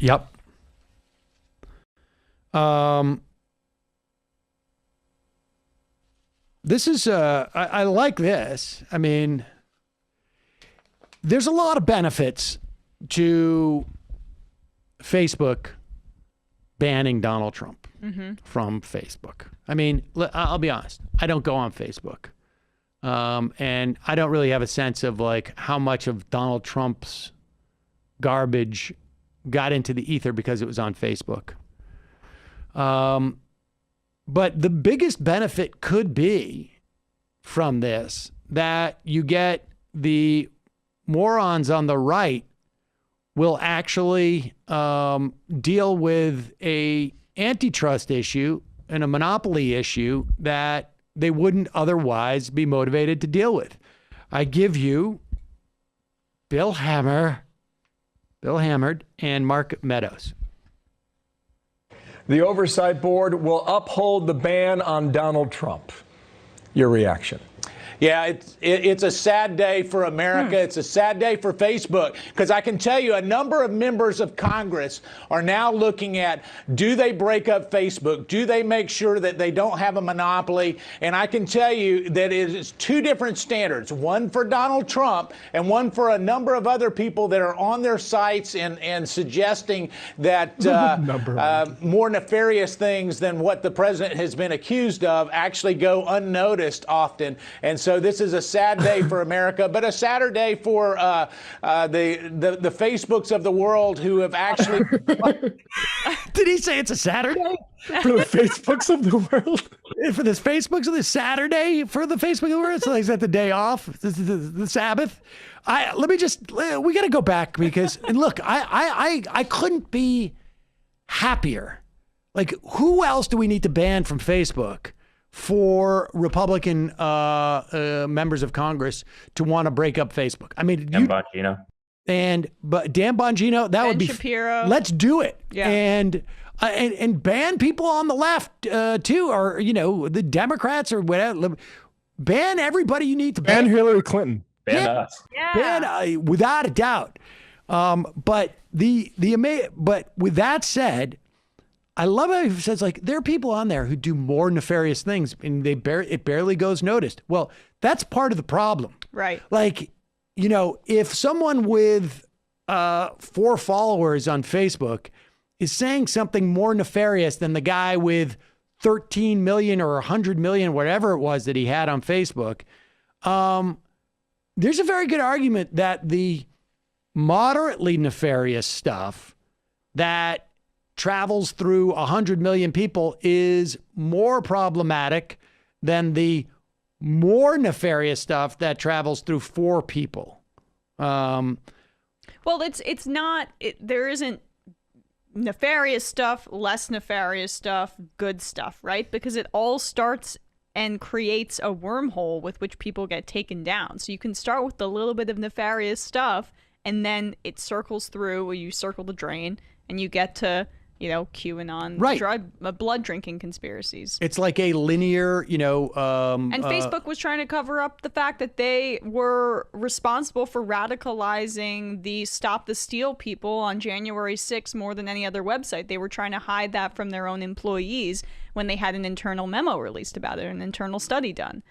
Yep. This is, I like this. I mean, there's a lot of benefits to Facebook banning Donald Trump from Facebook. I mean, I'll be honest. I don't go on Facebook. And I don't really have a sense of like how much of Donald Trump's garbage got into the ether because it was on Facebook. But the biggest benefit could be from this that you get the morons on the right will actually deal with a antitrust issue and a monopoly issue that they wouldn't otherwise be motivated to deal with. I give you Bill Hammered, and Mark Meadows. The Oversight Board will uphold the ban on Donald Trump. Your reaction? Yeah, it's a sad day for America. It's a sad day for Facebook, because I can tell you a number of members of Congress are now looking at, do they break up Facebook? Do they make sure that they don't have a monopoly? And I can tell you that it is two different standards, one for Donald Trump and one for a number of other people that are on their sites and suggesting that more nefarious things than what the president has been accused of actually go unnoticed often. And so this is a sad day for America, but a sadder day for the Facebooks of the world who have actually. Did he say it's a Saturday? For the Facebooks of the world? For the Facebooks of the Saturday for the Facebook of the world? So is that the day off? The Sabbath? We got to go back because, and look, I couldn't be happier. Like, who else do we need to ban from Facebook for Republican members of Congress to want to break up Facebook? I mean, Dan Bongino. But Dan Bongino, that would be Shapiro. Let's do it. Yeah. And ban people on the left too, or the Democrats or whatever. Ban everybody you need to ban. Ban Hillary Clinton. Ban us. Yeah. Ban without a doubt. But but with that said, I love how he says, like, there are people on there who do more nefarious things and it barely goes noticed. Well, that's part of the problem. Right. Like, if someone with 4 followers on Facebook is saying something more nefarious than the guy with 13 million or 100 million, whatever it was that he had on Facebook, there's a very good argument that the moderately nefarious stuff that travels through 100 million people is more problematic than the more nefarious stuff that travels through 4 people. Well, it's not, there isn't nefarious stuff, less nefarious stuff, good stuff, right? Because it all starts and creates a wormhole with which people get taken down. So you can start with a little bit of nefarious stuff and then it circles through, or you circle the drain and you get to QAnon, right? Blood drinking conspiracies. It's like a linear, and Facebook was trying to cover up the fact that they were responsible for radicalizing the Stop the Steal people on January 6th more than any other website. They were trying to hide that from their own employees when they had an internal memo released about it, an internal study done.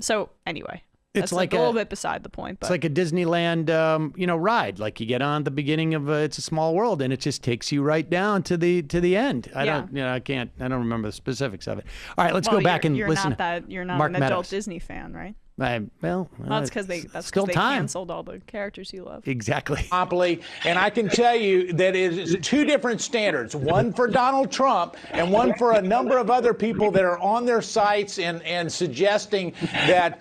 So anyway. That's like a little bit beside the point. But. It's like a Disneyland, ride. Like you get on at the beginning of It's a Small World, and it just takes you right down to the end. I don't remember the specifics of it. All right, let's go back and listen. You're not Mark an adult Meadows. Disney fan, right? That's because they time. canceled all the characters you love. Exactly. Monopoly, and I can tell you that it is two different standards, one for Donald Trump and one for a number of other people that are on their sites and suggesting that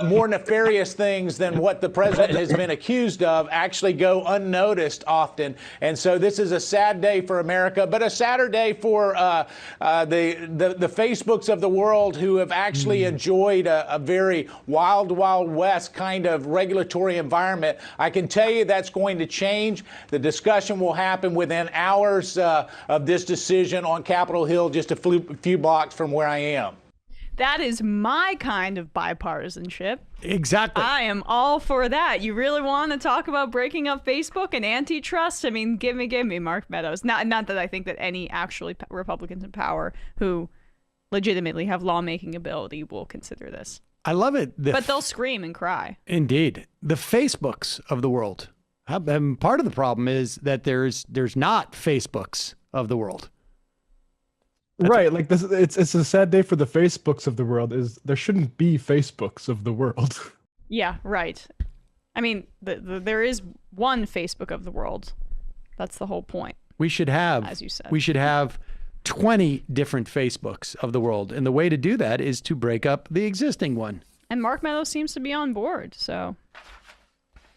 more nefarious things than what the president has been accused of actually go unnoticed often. And so this is a sad day for America, but a sadder day for the Facebooks of the world who have actually enjoyed a very wild, wild west kind of regulatory environment. I can tell you that's going to change. The discussion will happen within hours of this decision on Capitol Hill, just a few blocks from where I am. That is my kind of bipartisanship. Exactly. I am all for that. You really want to talk about breaking up Facebook and antitrust? I mean, give me Mark Meadows. Not that I think that any actually Republicans in power who legitimately have lawmaking ability will consider this. I love it. But they'll scream and cry. Indeed. The Facebooks of the world. And part of the problem is that there's not Facebooks of the world. Right, like this, it's a sad day for the Facebooks of the world. There shouldn't be Facebooks of the world. Yeah, right. I mean, there is one Facebook of the world. That's the whole point. We should have, as you said, 20 different Facebooks of the world, and the way to do that is to break up the existing one. And Mark Meadows seems to be on board, so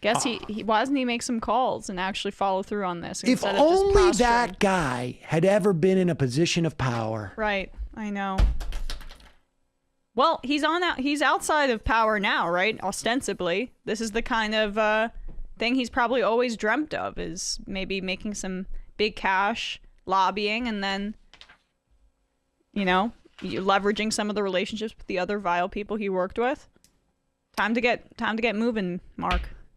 guess why doesn't he make some calls and actually follow through on this? If only that guy had ever been in a position of power. Right, I know. Well, he's outside of power now, right? Ostensibly, this is the kind of thing he's probably always dreamt of, is maybe making some big cash, lobbying, and then, leveraging some of the relationships with the other vile people he worked with. Time to get moving, Mark.